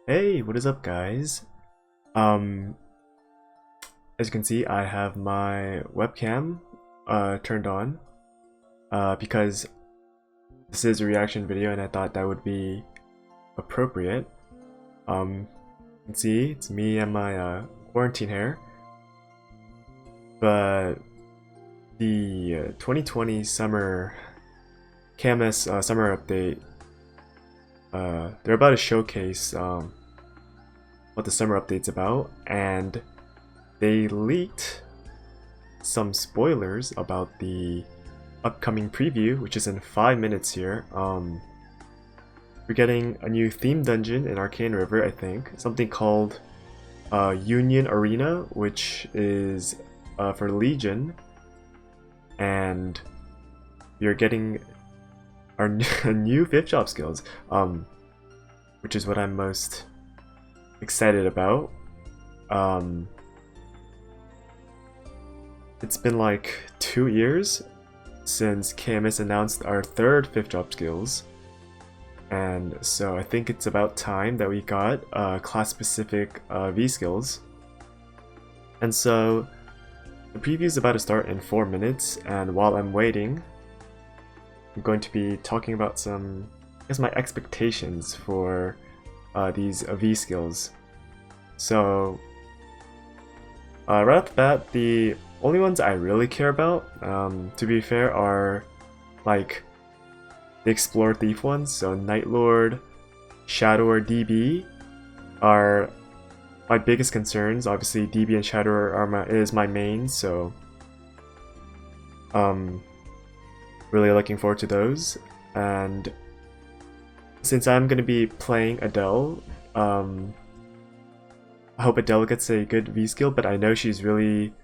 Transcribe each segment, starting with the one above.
Hey, what is up, guys? Um, as you can see, I have my webcam turned on because this is a reaction video and I thought that would be appropriate. You can see it's me and my quarantine hair, but the 2020 summer KMS summer update, they're about to showcase what the summer update's about, and they leaked some spoilers about the upcoming preview, which is in 5 minutes here. We're getting a new theme dungeon in Arcane River, I think. Something called Union Arena, which is for Legion. And we're getting our new 5th job skills, which is what I'm most excited about. It's been like 2 years since KMS announced our 3rd 5th job skills, and so I think it's about time that we got class-specific V skills. And so the preview is about to start in 4 minutes, and while I'm waiting, I'm going to be talking about some, I guess, my expectations for these V skills. So right off the bat, the only ones I really care about, to be fair, are like the Explorer Thief ones. So Night Lord, Shadower, DB are my biggest concerns. Obviously, DB and Shadower is my main, so really looking forward to those. And since I'm gonna be playing Adele, I hope Adele gets a good V skill, but I know she's really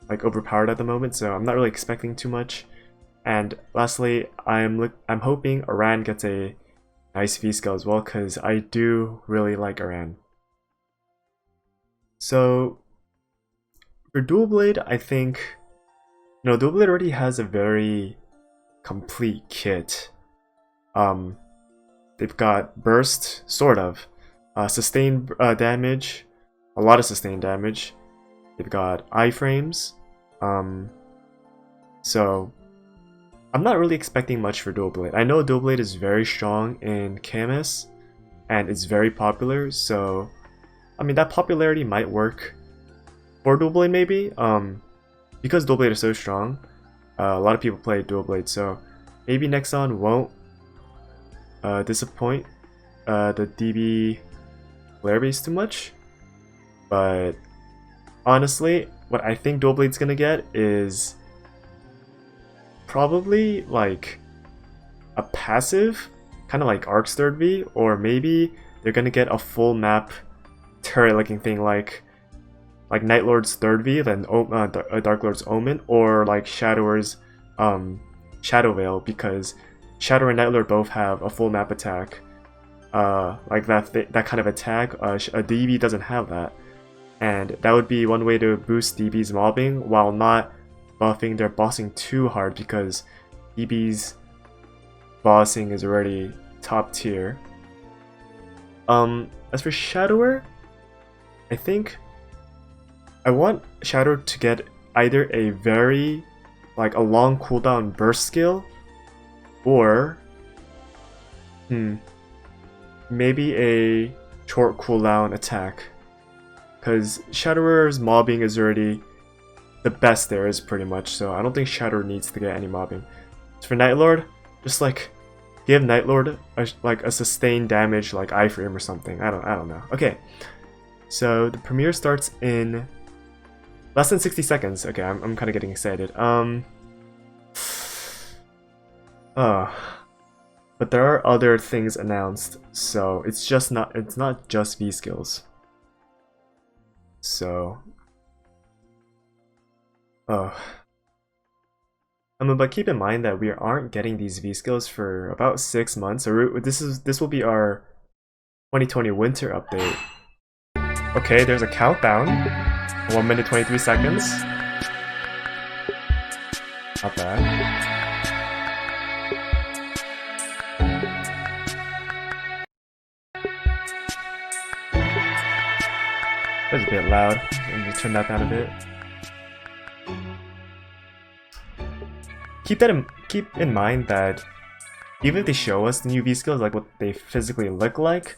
like overpowered at the moment, so I'm not really expecting too much. And lastly, I'm hoping Aran gets a nice V skill as well, because I do really like Aran. So for Dual Blade, I think, Dual Blade already has a very complete kit. They've got burst, sort of, sustained damage, a lot of sustained damage. They've got iframes. So I'm not really expecting much for Dual Blade. I know Dual Blade is very strong in KMS and it's very popular, so I mean that popularity might work for Dual Blade maybe. Because Dual Blade is so strong, a lot of people play Dual Blade, so maybe Nexon won't disappoint the DB player base too much. But honestly, what I think Dual Blade's gonna get is probably like a passive, kind of like Ark's 3rd V, or maybe they're gonna get a full map turret looking thing like Night Lord's 3rd V, then Dark Lord's Omen, or like Shadower's Shadow Veil, because Shadow and Night Lord both have a full map attack. Like that kind of attack. A DB doesn't have that. And that would be one way to boost DB's mobbing while not buffing their bossing too hard, because DB's bossing is already top tier. As for Shadower, I think I want Shadower to get either a very, like a long cooldown burst skill, or maybe a short cooldown attack. Because Shadower's mobbing is already the best there is, pretty much, so I don't think Shadower needs to get any mobbing. As for Night Lord, just like give Night Lord a sustained damage like iframe or something. I don't know. Okay, so the premiere starts in less than 60 seconds. Okay, I'm kind of getting excited. But there are other things announced, so it's not just V skills. So, but keep in mind that we aren't getting these V skills for about 6 months. So this will be our 2020 winter update. Okay, there's a countdown. 1 minute 23 seconds. Not bad. That was a bit loud. Let me turn that down a bit. Keep in mind that even if they show us the new V skills, like what they physically look like,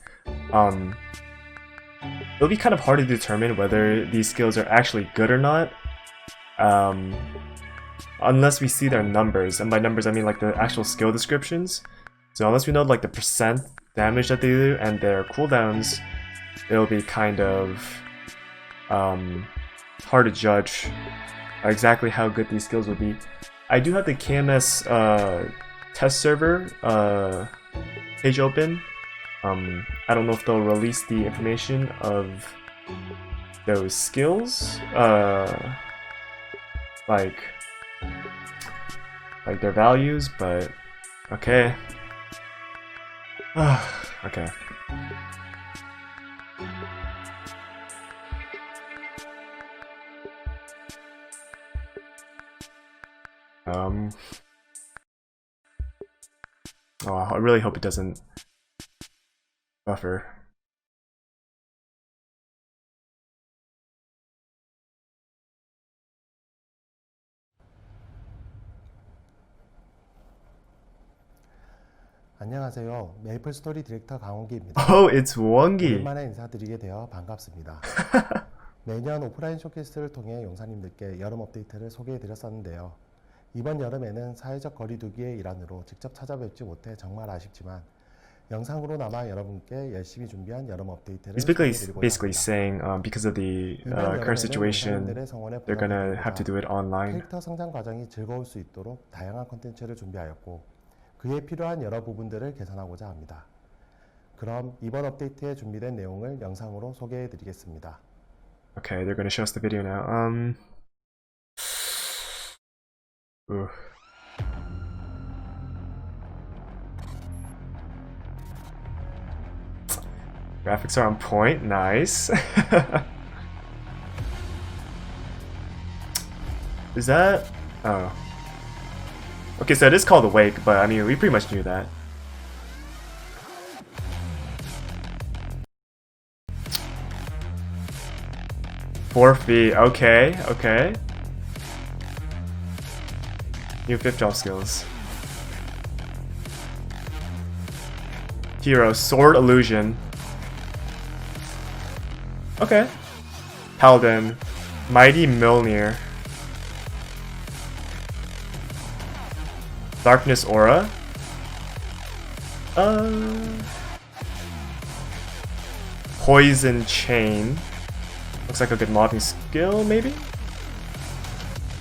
it'll be kind of hard to determine whether these skills are actually good or not, unless we see their numbers. And by numbers, I mean like the actual skill descriptions. So unless we know like the percent damage that they do and their cooldowns, it'll be kind of hard to judge exactly how good these skills will be. I do have the KMS test server page open. I don't know if they'll release the information of those skills, like their values, but okay. Okay. Oh, I really hope it doesn't buffer. 안녕하세요. 메이플 스토리 디렉터 강원기입니다. Oh, it's 원기. 오랜만에 인사드리게 되어 반갑습니다. 매년 오프라인 쇼케이스를 통해 용사님들께 여름 업데이트를 소개해드렸었는데요. 이번 여름에는 사회적 거리두기의 일환으로 직접 찾아뵙지 못해 정말 아쉽지만 영상으로 남아 여러분께 열심히 준비한 여름 업데이트를 He's basically saying because of the current situation, they're gonna have to do it online. 캐릭터 성장 과정이 즐거울 수 있도록 다양한 콘텐츠를 준비하였고 그에 필요한 여러 부분들을 개선하고자 합니다. 그럼 이번 업데이트에 준비된 내용을 영상으로 소개해드리겠습니다. Okay, they're gonna show us the video now. Graphics are on point, nice. Is that... oh. Okay, so it is called Awake, but I mean, we pretty much knew that. $4 okay, okay. New 5th job skills. Hero, Sword Illusion. Okay. Paladin, Mighty Mjolnir. Darkness Aura. Poison Chain. Looks like a good mobbing skill, maybe?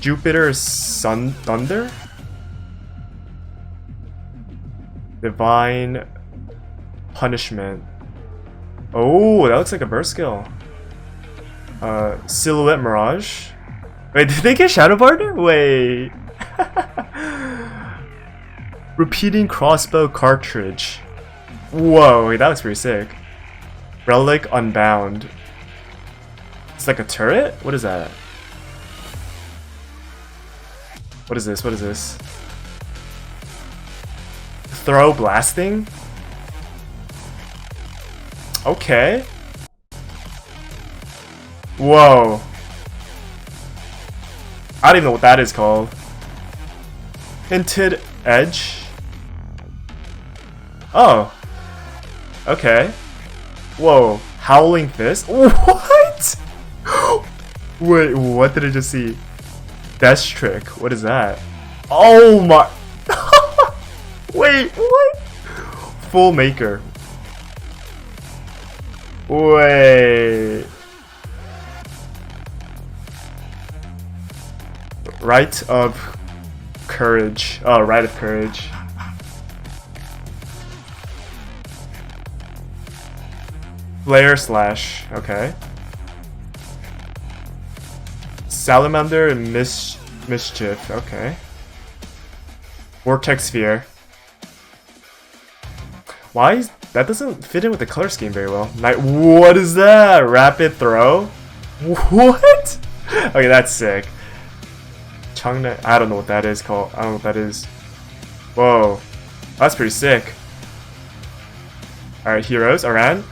Jupiter Sun Thunder? Divine Punishment. Oh, that looks like a burst skill. Silhouette Mirage. Wait, did they get Shadow Barter? Wait. Repeating Crossbow Cartridge. Whoa, that looks pretty sick. Relic Unbound. It's like a turret? What is that? What is this? What is this? Throw Blasting? Okay. Whoa. I don't even know what that is called. Hinted Edge? Oh. Okay. Whoa. Howling Fist? What? Wait, what did I just see? Death Trick. What is that? Oh my. Wait, what? Full Maker. Wait. Rite of Courage. Oh, Rite of Courage. Flare Slash. Okay. Salamander and Mischief. Okay. Vortex Sphere. Why is that doesn't fit in with the color scheme very well. What is that? Rapid Throw? What? Okay, that's sick. Changna, I don't know what that is called. I don't know what that is. Whoa. That's pretty sick. Alright, heroes. Aran.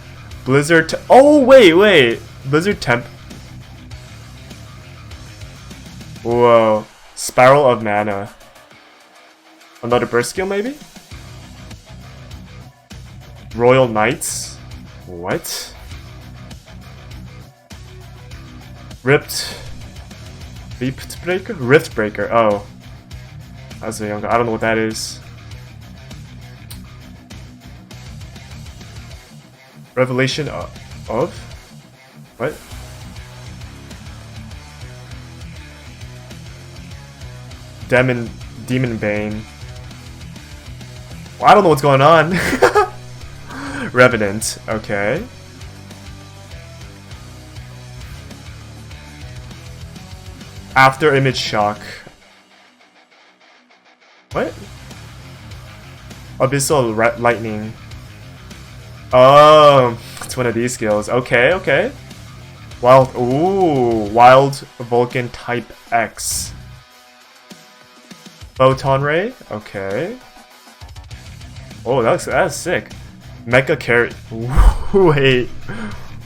Blizzard. Oh, wait. Blizzard Temp. Whoa. Spiral of Mana. Another burst skill, maybe? Royal Knights. What? Rift Breaker? Rift Breaker. Oh. As a younger. I don't know what that is. Revelation of? What? Demon Bane. Well, I don't know what's going on. Revenant. Okay. After Image Shock. What? Abyssal Lightning. Oh, it's one of these skills. Okay, okay. Wild Vulcan Type X. Photon Ray. Okay. Oh, that's sick. Mecha Carry.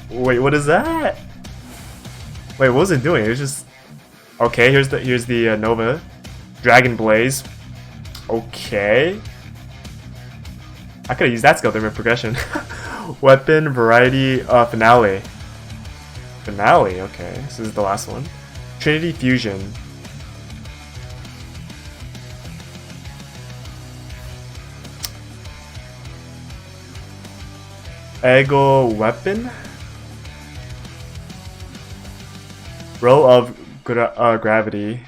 Wait, what is that? Wait, what was it doing? It was just. Okay, here's the Nova. Dragon Blaze. Okay. I could have used that skill during progression. Weapon variety finale. Finale, okay. This is the last one. Trinity Fusion. Ego Weapon. Row of Gravity.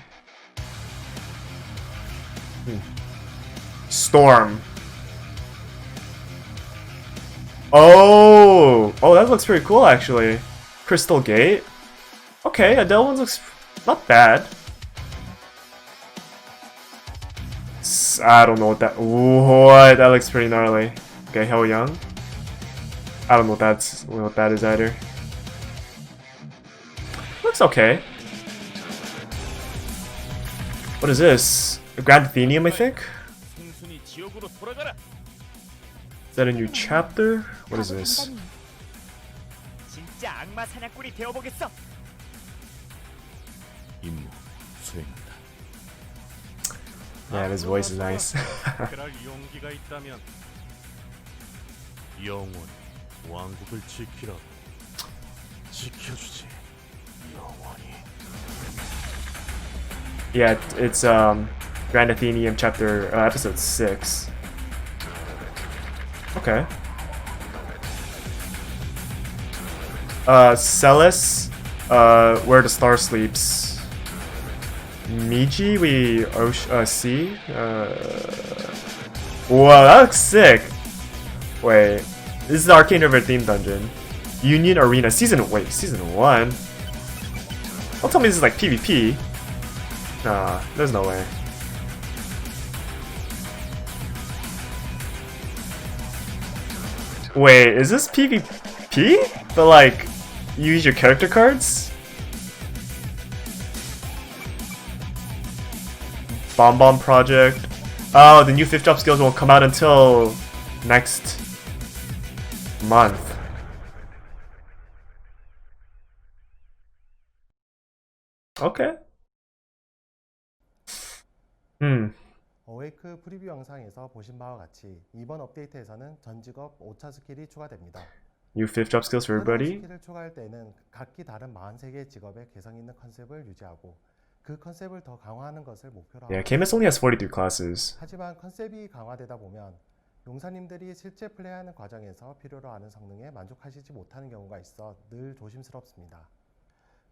Storm. Oh, that looks pretty cool actually. Crystal Gate. Okay, Adele one looks not bad. I don't know what that. What? That looks pretty gnarly. Okay, Hell Young. I don't know what that is either. Looks okay. What is this? A Grand Athenium, I think? Is that a new chapter? What is this? Yeah, his voice is nice. Yeah, it's Grand Athenium chapter episode 6. Okay. Celis, Where the Star Sleeps. Miji, we see. Whoa, that looks sick. Wait, this is the Arcane River theme dungeon. Union Arena season 1. Don't tell me this is like PvP. Nah, there's no way. Wait, is this PvP? But like, you use your character cards? Bomb Project. Oh, the new 5th job skills won't come out until next month. Okay. 어웨이크 프리뷰 영상에서 보신 바와 같이 이번 업데이트에서는 전 직업 5차 스킬이 추가됩니다. New 5th job skills for everybody. 스킬을 추가할 때는 각기 다른 43개의 직업의 개성 있는 컨셉을 유지하고 그 컨셉을 더 강화하는 것을 목표로 Yeah, KMS only has 43 classes. 하지만 컨셉이 강화되다 보면 용사님들이 실제 플레이하는 과정에서 필요로 하는 성능에 만족하시지 못하는 경우가 있어 늘 조심스럽습니다.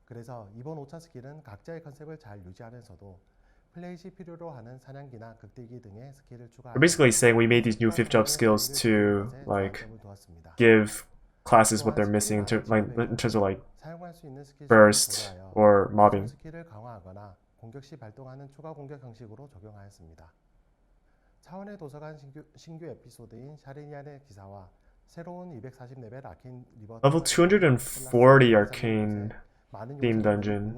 그래서 이번 5차 스킬은 각자의 컨셉을 잘 유지하면서도 플레이 시 필요로 하는 사냥기나 극딜기 등의 스킬을 추가하고 We're basically saying we made these new 5th job skills to like give classes what they're missing in terms of like burst or mobbing. 스킬을 강화하거나 공격 시 발동하는 추가 공격 형식으로 적용하였습니다. 차원의 도서관 신규 에피소드인 샤르니안의 기사와 새로운 240레벨 아케인 리버 Level 240 arcane theme dungeon.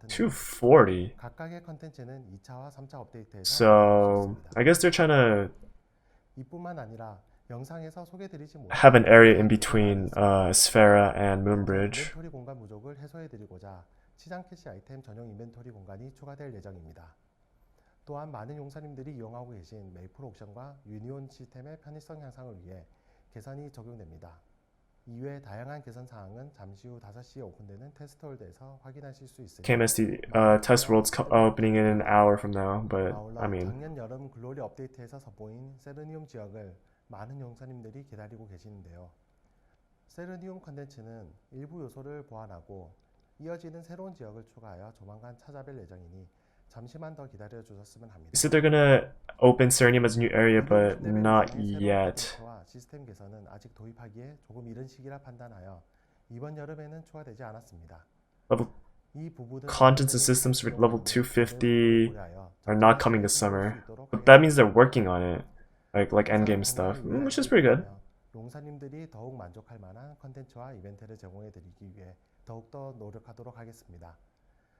240. 각각의 컨텐츠는 2차와 3차 업데이트에서 So I guess they're trying to 이뿐만 아니라 영상에서 소개드리지 못한 have an area in 세세한 between 있습니다. Sphera and 먼저 Moonbridge. 인벤토리 공간 부족을 해소해드리고자 치장 캐시 아이템 전용 인벤토리 공간이 추가될 예정입니다. 또한 많은 용사님들이 이용하고 계신 메이플 옥션과 유니온 시스템의 편의성 향상을 위해 개선이 적용됩니다. 이외 다양한 개선 사항은 잠시 후 5시에 오픈되는 테스트홀드에서 확인하실 수 있으니 KMS test world's opening in an hour from now, but 아울러 I mean, 작년 여름 글로리 업데이트에서 선보인 세르니움 지역을 많은 용사님들이 기다리고 계시는데요. 세르니움 컨텐츠는 일부 요소를 보완하고 이어지는 새로운 지역을 추가하여 조만간 찾아뵐 예정이니 잠시만 더 기다려 주셨으면 합니다. you said they're gonna open Serenium as a new area, but 레벨 not 이상의 새로운 yet. 컨텐츠와 시스템 개선은 아직 도입하기에 조금 이른 시기라 판단하여 이번 여름에는 추가되지 않았습니다. Level 이 부분은 contents and systems for level 250 are not coming this summer, but that means they're working on it, like endgame stuff, which is pretty good. 용사님들이 더욱 만족할 만한 컨텐츠와 이벤트를 제공해 드리기 위해 더욱더 노력하도록 하겠습니다.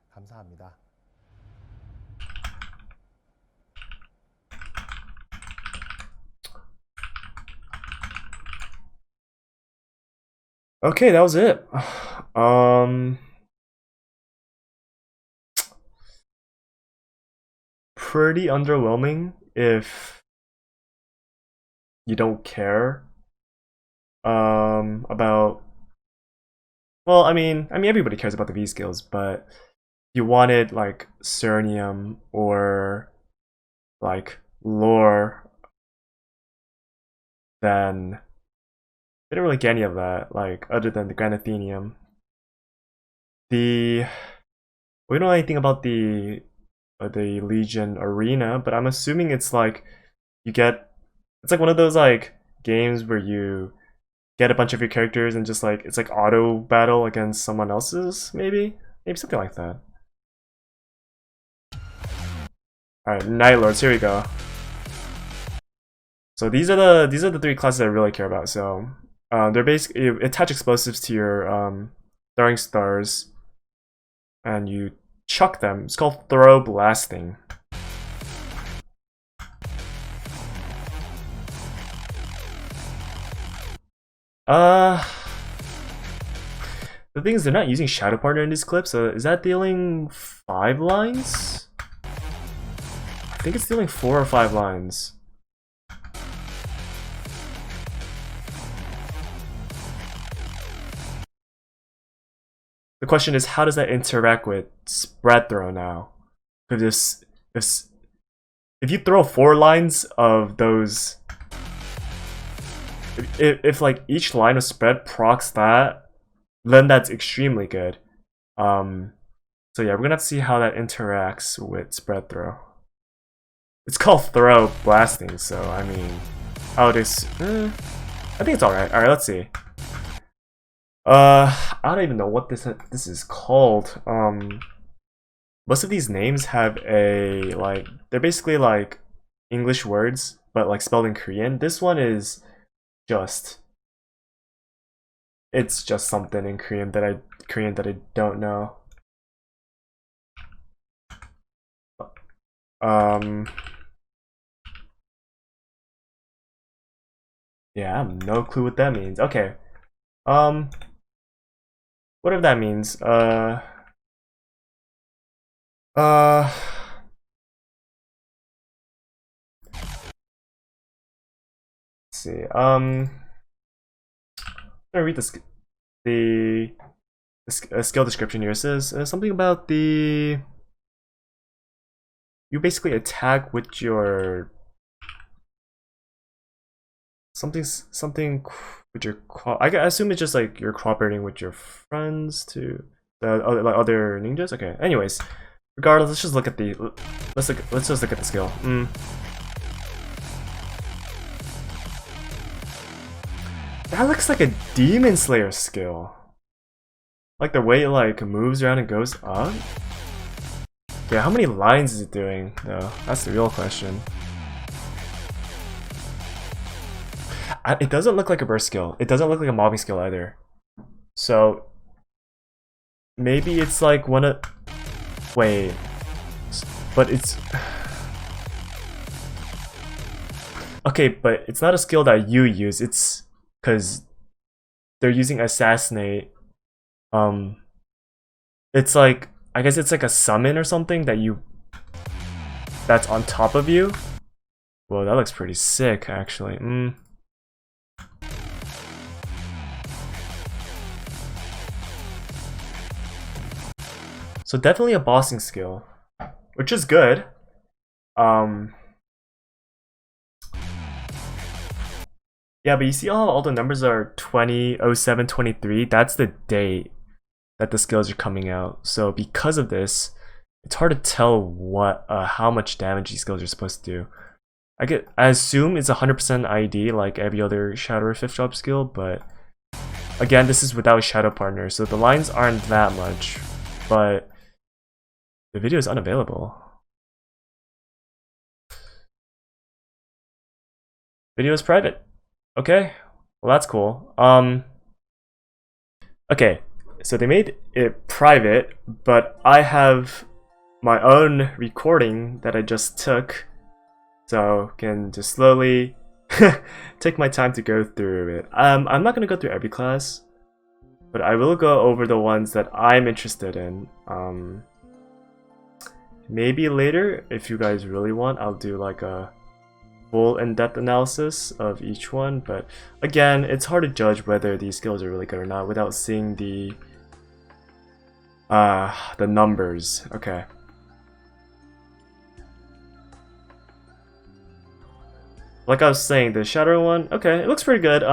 감사합니다. Okay, that was it. Pretty underwhelming if you don't care about, well, I mean everybody cares about the V skills, but you wanted like Cernium or like lore, then they didn't really get any of that, like other than the Grand Athenium. We don't know anything about the Legion Arena, but I'm assuming it's like it's like one of those like games where you get a bunch of your characters and just like it's like auto battle against someone else's, maybe something like that. All right, Night Lords, here we go. So these are the 3 classes I really care about. So they're basically, you attach explosives to your throwing stars, and you chuck them. It's called throw blasting. The thing is, they're not using Shadow Partner in these clips. So is that dealing 5 lines? I think it's dealing 4 or 5 lines. The question is, how does that interact with spread throw now? Because if you throw 4 lines of those, if like each line of spread procs that, then that's extremely good. So yeah, we're gonna have to see how that interacts with spread throw. It's called throw blasting, so I mean, I think it's alright. Alright, let's see. I don't even know what this is called. Most of these names have a like, they're basically like English words, but like spelled in Korean. This one is just, it's just something in Korean that I don't know. Yeah, I have no clue what that means. Okay. Whatever that means. Let's see. I'm gonna read the skill description here. It says something about you basically attack with your something with your I assume it's just like you're cooperating with your friends to the other ninjas. Okay. Anyways, regardless, let's just look at the let's just look at the skill. That looks like a Demon Slayer skill. Like the way it like moves around and goes up. Yeah, how many lines is it doing though? That's the real question. It doesn't look like a burst skill. It doesn't look like a mobbing skill either. So maybe it's like one of, wait, but it's, Okay, but it's not a skill that you use. It's because they're using assassinate. Um, it's like I guess it's like a summon or something that's on top of you. Whoa, that looks pretty sick, actually. So definitely a bossing skill, which is good. Yeah, but you see how all the numbers are 20, 07, 23? That's the date that the skills are coming out. So because of this, it's hard to tell how much damage these skills are supposed to do. I assume it's 100% ID like every other Shadow or 5th drop skill, but again, this is without Shadow Partner, so the lines aren't that much, but the video is unavailable. Video is private. Okay, well that's cool. Okay, so they made it private, but I have my own recording that I just took, so can just slowly take my time to go through it. I'm not gonna go through every class, but I will go over the ones that I'm interested in. Maybe later, if you guys really want, I'll do like a full in-depth analysis of each one, but again, it's hard to judge whether these skills are really good or not without seeing the numbers. Okay. Like I was saying, the Shadow one, okay, it looks pretty good.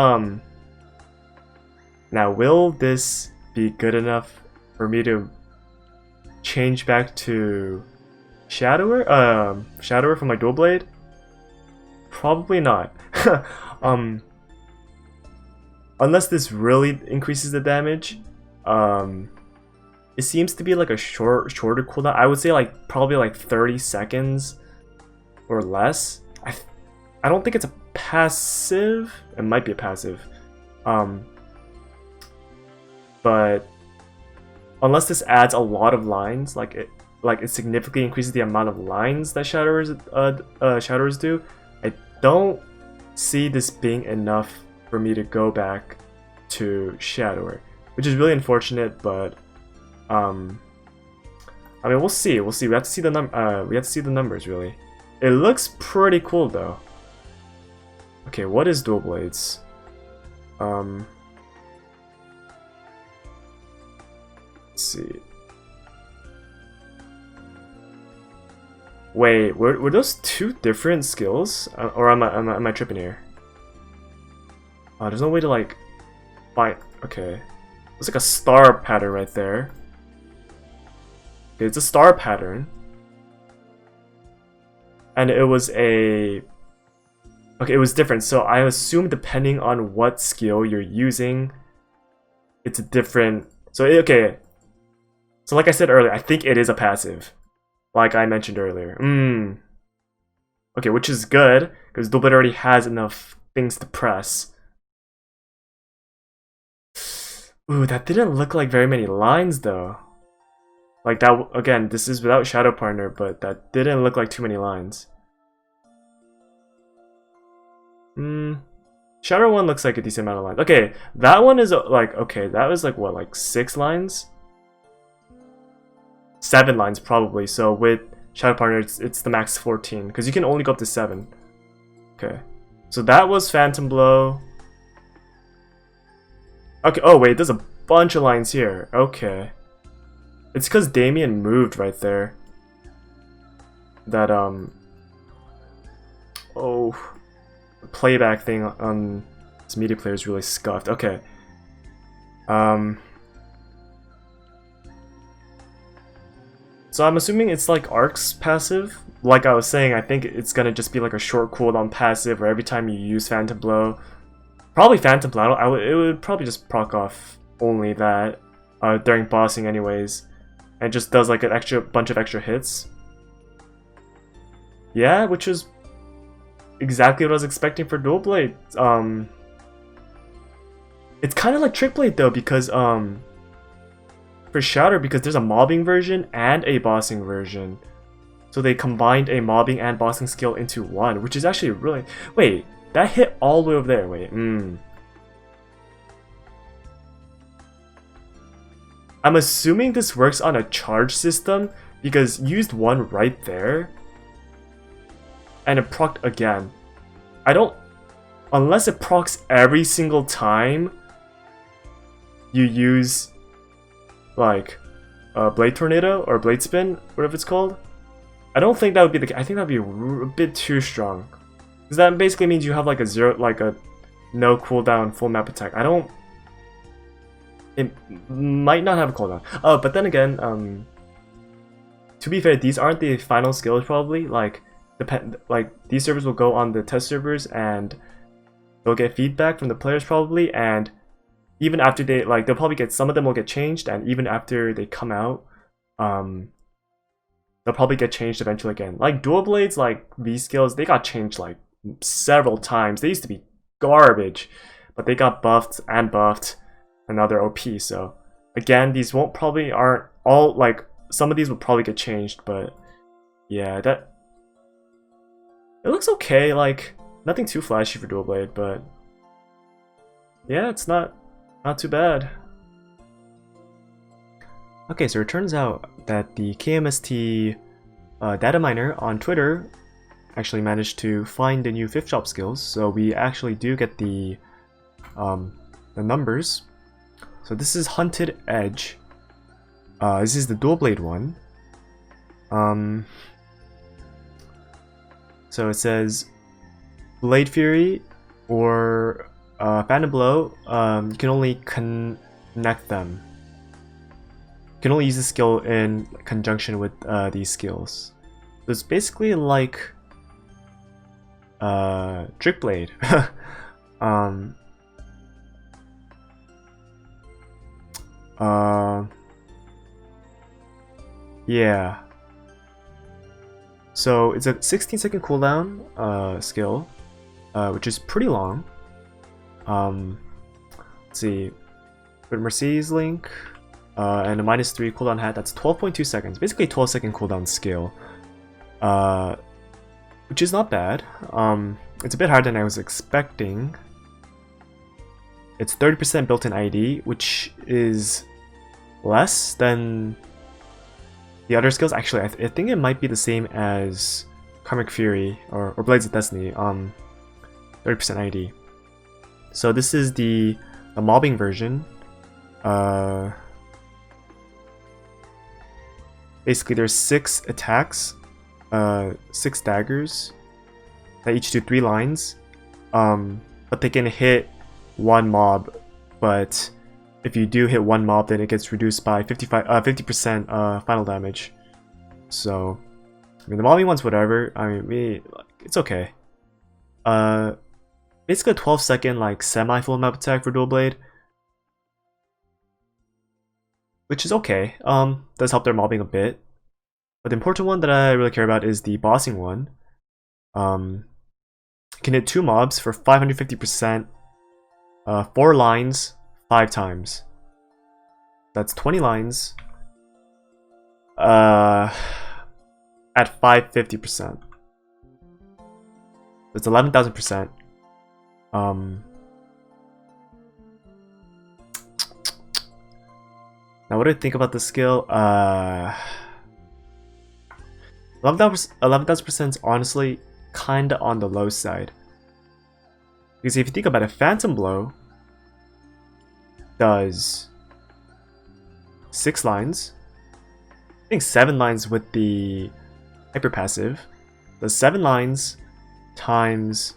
Now, will this be good enough for me to change back to Shadower from my dual blade? Probably not. Unless this really increases the damage. It seems to be like a shorter cooldown. I would say like probably like 30 seconds or less. I don't think it's a passive. It might be a passive. But unless this adds a lot of lines, like it significantly increases the amount of lines that shadowers do, I don't see this being enough for me to go back to Shadower, which is really unfortunate. But I mean, we'll see. We have to see the numbers really. It looks pretty cool though. Okay, what is dual blades? Let's see. Wait, were those two different skills? Or am I tripping here? There's no way to like find. Okay, it's like a star pattern right there. Okay, it's a star pattern, and it was a. Okay, it was different. So I assume depending on what skill you're using, it's a different. So okay. So like I said earlier, I think it is a passive, like I mentioned earlier. Okay, which is good because dual blade already has enough things to press. Ooh, that didn't look like very many lines though. Like that again, this is without Shadow Partner, but that didn't look like too many lines. Shadow one looks like a decent amount of lines. Okay, that one is like, okay, that was like what, like 6 lines? 7 lines probably. So with Shadow Partner, it's the max 14 because you can only go up to 7. Okay, so that was Phantom Blow. Okay, oh wait, there's a bunch of lines here. Okay, it's because Damien moved right there. That oh, the playback thing on this media player is really scuffed. Okay, so I'm assuming it's like Arc's passive. Like I was saying, I think it's gonna just be like a short cooldown passive where every time you use Phantom Blow, probably Phantom Blow, it would probably just proc off only that during bossing anyways, and just does like an bunch of extra hits. Yeah, which is exactly what I was expecting for dual blade. It's kind of like trick blade though, because for Shatter, because there's a mobbing version and a bossing version. So they combined a mobbing and boxing skill into one, which is actually really... Wait, that hit all the way over there. Wait, I'm assuming this works on a charge system because used one right there and it procced again. I don't... Unless it procs every single time you use like Blade Tornado or Blade Spin, whatever it's called. I don't think that would be the case. I think that would be a bit too strong. Because that basically means you have like a no cooldown full map attack. I don't... It might not have a cooldown. Oh, but then again, to be fair, these aren't the final skills probably. Like these servers will go on the test servers and they'll get feedback from the players probably, and even after they they'll probably get, some of them will get changed, and even after they come out, they'll probably get changed eventually again. Like dual blades, like these skills, they got changed like several times. They used to be garbage, but they got buffed and buffed, and now they're OP. So again, these aren't all like, some of these will probably get changed, but yeah, it looks okay. Like nothing too flashy for dual blade, but yeah, it's not too bad. Okay, so it turns out that the KMST data miner on Twitter actually managed to find the new 5th job skills, so we actually do get the numbers. So this is Hunted Edge. This is the dual blade one. So it says Blade Fury or Phantom Blow, you can only connect them. You can only use the skill in conjunction with these skills. So it's basically like Trick Blade. Yeah. So it's a 16-second cooldown skill, which is pretty long. Let's see, with Mercedes Link and a -3 cooldown hat, that's 12.2 seconds. Basically a 12-second cooldown skill, which is not bad. It's a bit harder than I was expecting. It's 30% built-in ID, which is less than the other skills. Actually, I think it might be the same as Karmic Fury or Blades of Destiny. 30% ID. So this is the mobbing version. Basically, there's 6 attacks, 6 daggers that each do 3 lines, but they can hit 1 mob. But if you do hit 1 mob, then it gets reduced by 50% final damage. So, I mean, the mobbing one's whatever. I mean, it's okay. Basically a 12-second like semi-full map attack for dual blade, which is okay. Does help their mobbing a bit. But the important one that I really care about is the bossing one. You can hit 2 mobs for 550%, 4 lines 5 times. That's 20 lines at 550%. That's 11,000%. Now what do I think about the skill? 11,000% is honestly kinda on the low side. Because if you think about it, Phantom Blow does 6 lines. I think 7 lines with the hyper passive. Does 7 lines times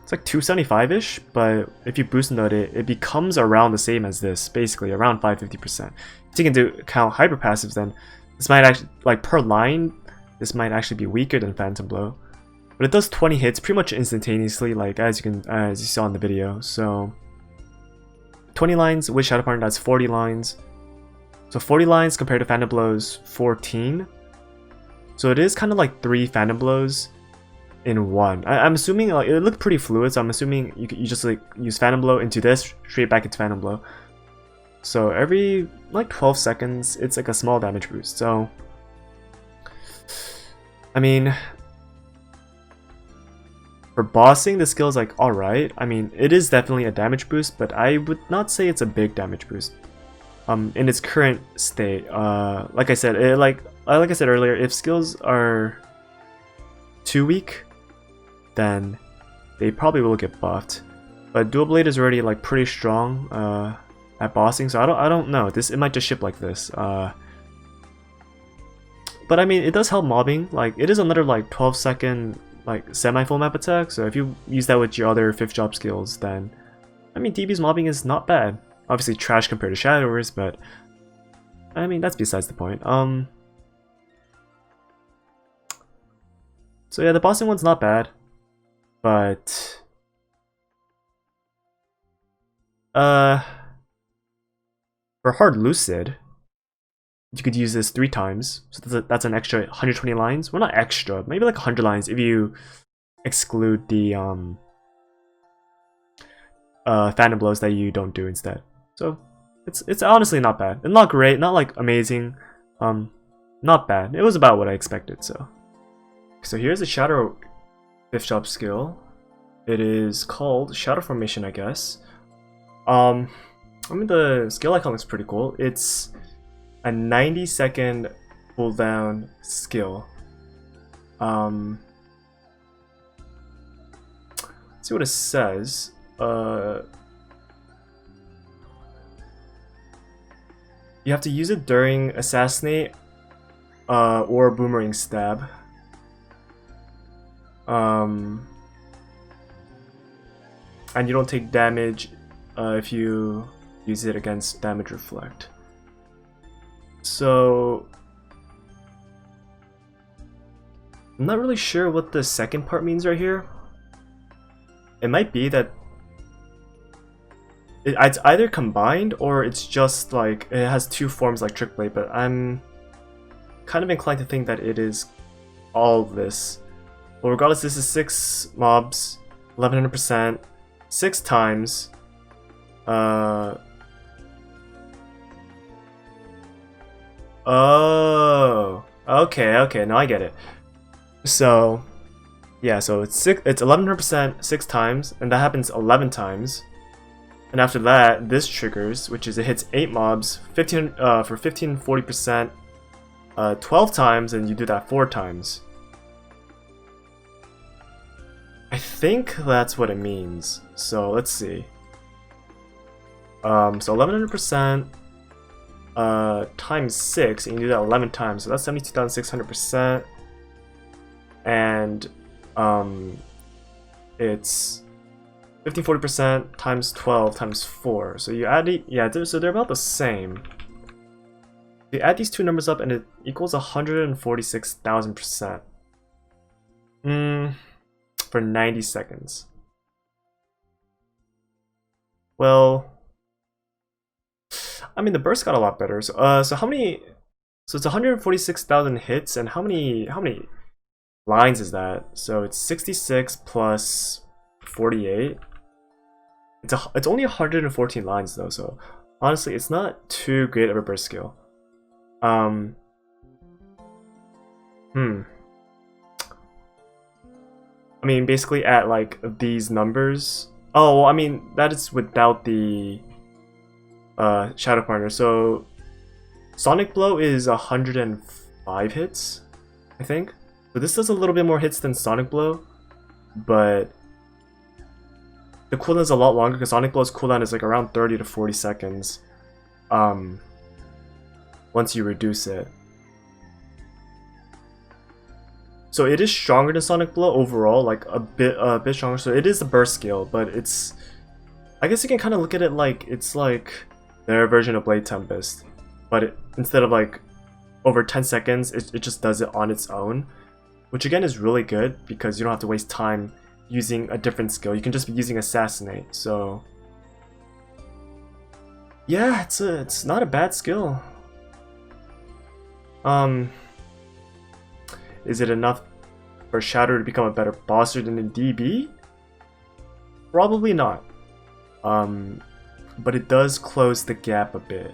it's like 275-ish, but if you boost note it, it becomes around the same as this, basically around 550%. If you can count hyper passives, then this might actually, like per line, this might actually be weaker than Phantom Blow. But it does 20 hits pretty much instantaneously, like as you saw in the video. So 20 lines with Shadow Partner, that's 40 lines. So 40 lines compared to Phantom Blow's 14. So it is kind of like 3 Phantom Blows in one. I'm assuming, like, it looked pretty fluid, so I'm assuming you just like use Phantom Blow into this, straight back into Phantom Blow. So every like 12 seconds, it's like a small damage boost. So I mean, for bossing, the skill is like alright. I mean, it is definitely a damage boost, but I would not say it's a big damage boost. In its current state, like I said, like I said earlier, if skills are too weak, then they probably will get buffed. But Dual Blade is already like pretty strong at bossing, so I don't know. It might just ship like this. But I mean, it does help mobbing. Like it is another like 12-second like semi-full map attack. So if you use that with your other 5th job skills, then I mean DB's mobbing is not bad. Obviously trash compared to Shadowers, but I mean that's besides the point. So yeah, the bossing one's not bad, but for Hard Lucid, you could use this 3 times, so that's an extra 120 lines. Well, not extra, maybe like 100 lines if you exclude the Phantom Blows that you don't do instead. So it's honestly not bad. And not great, not like amazing. Not bad. It was about what I expected, so. So here's the Shadow 5th job skill. It is called Shadow Formation, I guess. I mean the skill icon looks pretty cool. It's a 90-second cooldown skill. Let's see what it says. You have to use it during Assassinate or Boomerang Stab. And you don't take damage if you use it against Damage Reflect. So I'm not really sure what the second part means right here. It might be that it's either combined or it's just like it has 2 forms like Trick Blade, but I'm kind of inclined to think that it is all of this. Well, regardless, this is 6 mobs, 1100%, 6 times. Oh, okay, no, I get it. So, yeah, so it's 1100% 6 times, and that happens 11 times. And after that, this triggers, which is it hits 8 mobs, 15 for 40%, 12 times, and you do that 4 times. I think that's what it means. So let's see. So 1100% times 6, and you do that 11 times, so that's 72,600%. And it's 40% times 12 times 4. So you add so they're about the same. You add these 2 numbers up and it equals 146,000%. For 90 seconds. Well, I mean the burst got a lot better. So so how many? So it's 146,000 hits, and how many lines is that? So it's 66 plus 48. It's only 114 lines though, so honestly it's not too great of a burst skill. I mean basically at like these numbers. Oh well, I mean that is without the Shadow Partner. So Sonic Blow is 105 hits, I think. So this does a little bit more hits than Sonic Blow, but the cooldown is a lot longer because Sonic Blow's cooldown is like around 30 to 40 seconds. Once you reduce it. So it is stronger than Sonic Blow overall, like a bit stronger. So it is a burst skill, but it's, I guess you can kind of look at it like it's like their version of Blade Tempest, but instead of like over 10 seconds, it just does it on its own, which again is really good because you don't have to waste time using a different skill. You can just be using Assassinate. So yeah, it's not a bad skill. Is it enough for Shadow to become a better bosser than in DB? Probably not. But it does close the gap a bit.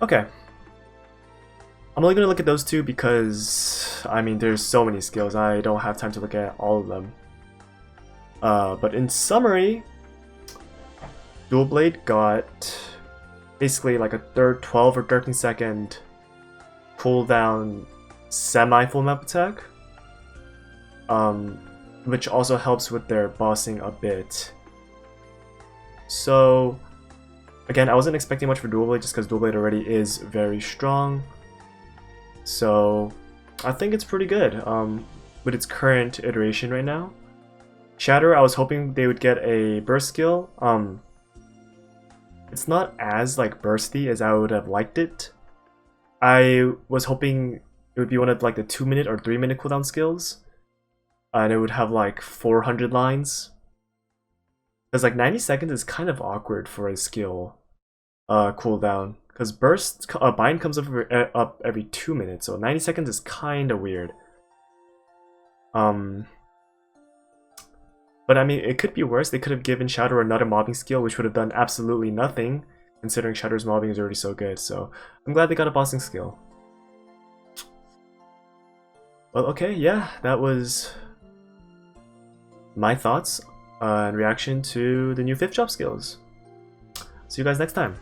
Okay. I'm only gonna look at those two because, I mean, there's so many skills. I don't have time to look at all of them. But in summary, Dual Blade got basically like a 12 or 13 second cooldown semi-full map attack, which also helps with their bossing a bit. So again, I wasn't expecting much for Dual Blade just because Dual Blade already is very strong. So I think it's pretty good with its current iteration right now. Shatter, I was hoping they would get a burst skill. It's not as like bursty as I would have liked it. I was hoping it would be one of like the 2-minute or 3-minute cooldown skills, and it would have like 400 lines. Because like 90 seconds is kind of awkward for a skill cooldown. Because burst bind comes up every 2 minutes, so 90 seconds is kind of weird. But I mean, it could be worse. They could have given Shadow another mobbing skill, which would have done absolutely nothing, considering Shadow's mobbing is already so good. So I'm glad they got a bossing skill. Well, okay, yeah, that was my thoughts and reaction to the new 5th job skills. See you guys next time.